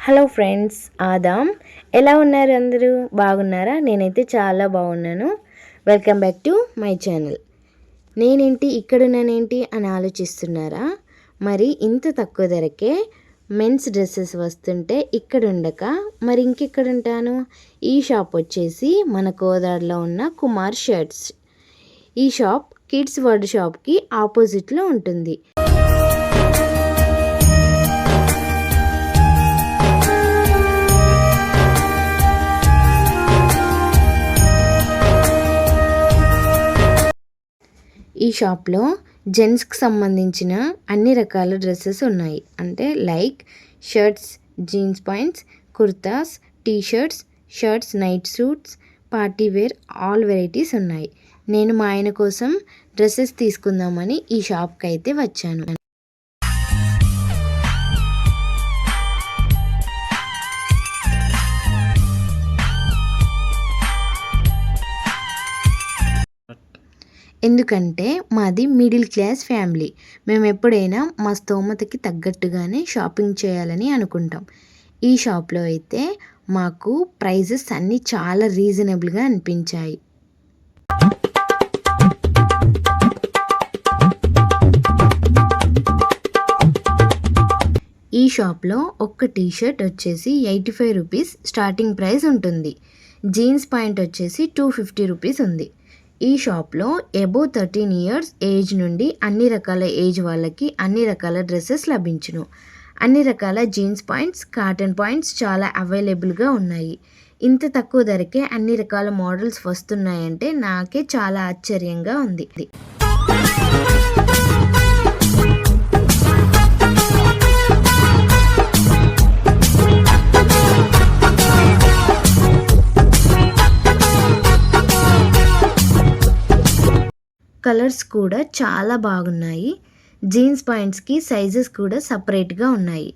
Hello friends, Adam. ఎలా ఉన్నారు? అందరూ బాగున్నారా? నేనైతే చాలా బాగున్నాను. Welcome back to my channel. నేనేంటి ఇక్కడున్నానేంటి అని ఆలోచిస్తున్నారా? మరి ఇంత తక్కువ ధరకే మెన్స్ డ్రెస్సెస్ వస్తుంటే ఇక్కడ ఉండక మరి ఇంకెక్కడ ఉంటాను? ఈ షాప్ వచ్చేసి మన కోదాడలో ఉన్న కుమార్ షర్ట్స్. ఈ షాప్ కిడ్స్ వరల్డ్ షాప్కి ఆపోజిట్లో ఉంటుంది. ఈ షాప్లో జెంట్స్కి సంబంధించిన అన్ని రకాల డ్రెస్సెస్ ఉన్నాయి. అంటే like shirts, jeans pants, kurtas, t-shirts, shirts, night suits, party wear, all varieties ఉన్నాయి. నేను మా ఆయన కోసం డ్రెస్సెస్ తీసుకుందామని ఈ షాప్కి అయితే వచ్చాను. ఎందుకంటే మాది మిడిల్ క్లాస్ ఫ్యామిలీ. మేము ఎప్పుడైనా మా స్తోమతకి తగ్గట్టుగానే షాపింగ్ చేయాలని అనుకుంటాం. ఈ షాప్లో అయితే మాకు ప్రైజెస్ అన్నీ చాలా రీజనబుల్గా అనిపించాయి. ఈ షాప్లో ఒక్క టీషర్ట్ వచ్చేసి 85 రూపీస్ స్టార్టింగ్ ప్రైస్ ఉంటుంది. జీన్స్ పాయింట్ వచ్చేసి 250 రూపీస్ ఉంది. ఈ షాప్లో అబోవ్ 13 ఇయర్స్ ఏజ్ నుండి అన్ని రకాల ఏజ్ వాళ్ళకి అన్ని రకాల డ్రెస్సెస్ లభించును. అన్ని రకాల జీన్స్ పాయింట్స్, కాటన్ పాయింట్స్ చాలా అవైలబుల్గా ఉన్నాయి. ఇంత తక్కువ ధరకే అన్ని రకాల మోడల్స్ వస్తున్నాయంటే నాకే చాలా ఆశ్చర్యంగా ఉంది. కలర్స్ కూడా చాలా బాగున్నాయి. జీన్స్ పాయింట్స్కి సైజెస్ కూడా సపరేట్గా ఉన్నాయి.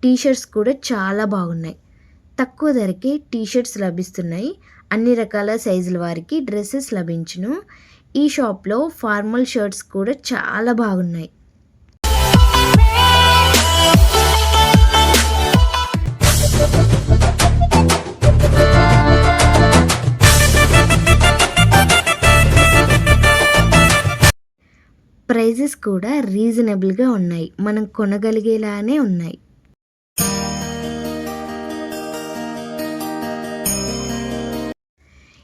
టీషర్ట్స్ కూడా చాలా బాగున్నాయి. తక్కువ ధరకే టీషర్ట్స్ లభిస్తున్నాయి. అన్ని రకాల సైజుల వారికి డ్రెస్సెస్ లభించును. ఈ షాప్లో ఫార్మల్ షర్ట్స్ కూడా చాలా బాగున్నాయి. ప్రైజెస్ కూడా రీజనబుల్గా ఉన్నాయి. మనం కొనగలిగేలానే ఉన్నాయి.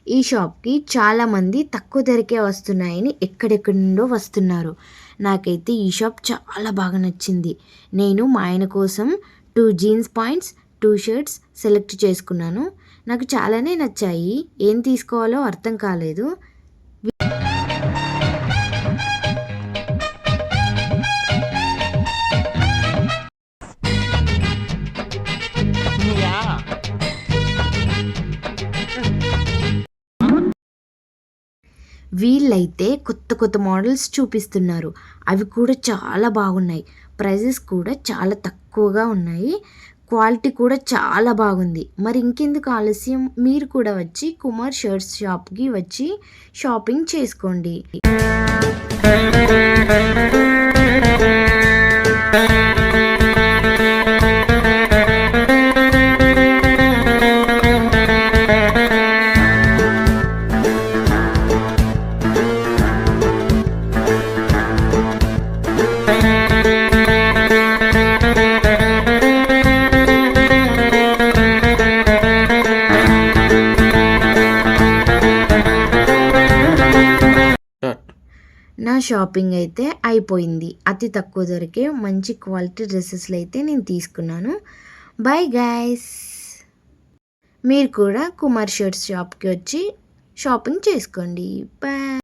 ఈ షాప్కి చాలామంది తక్కువ ధరకే వస్తున్నాయని ఎక్కడెక్కడి నుండో వస్తున్నారు. నాకైతే ఈ షాప్ చాలా బాగా నచ్చింది. నేను మా ఆయన కోసం 2 జీన్స్ పాయింట్స్, 2 షర్ట్స్ సెలెక్ట్ చేసుకున్నాను. నాకు చాలానే నచ్చాయి. ఏం తీసుకోవాలో అర్థం కాలేదు. వీళ్ళైతే కొత్త కొత్త మోడల్స్ చూపిస్తున్నారు. అవి కూడా చాలా బాగున్నాయి. ప్రైజెస్ కూడా చాలా తక్కువగా ఉన్నాయి. క్వాలిటీ కూడా చాలా బాగుంది. మరి ఇంకెందుకు ఆలస్యం? మీరు కూడా వచ్చి కుమార్ షర్ట్స్ షాప్కి వచ్చి షాపింగ్ చేసుకోండి. నా షాపింగ్ అయితే అయిపోయింది. అతి తక్కువ ధరకే మంచి క్వాలిటీ డ్రెస్సెస్లు అయితే నేను తీసుకున్నాను. Bye guys. మీరు కూడా కుమార్ షర్ట్స్ షాప్కి వచ్చి షాపింగ్ చేసుకోండి. బాయ్.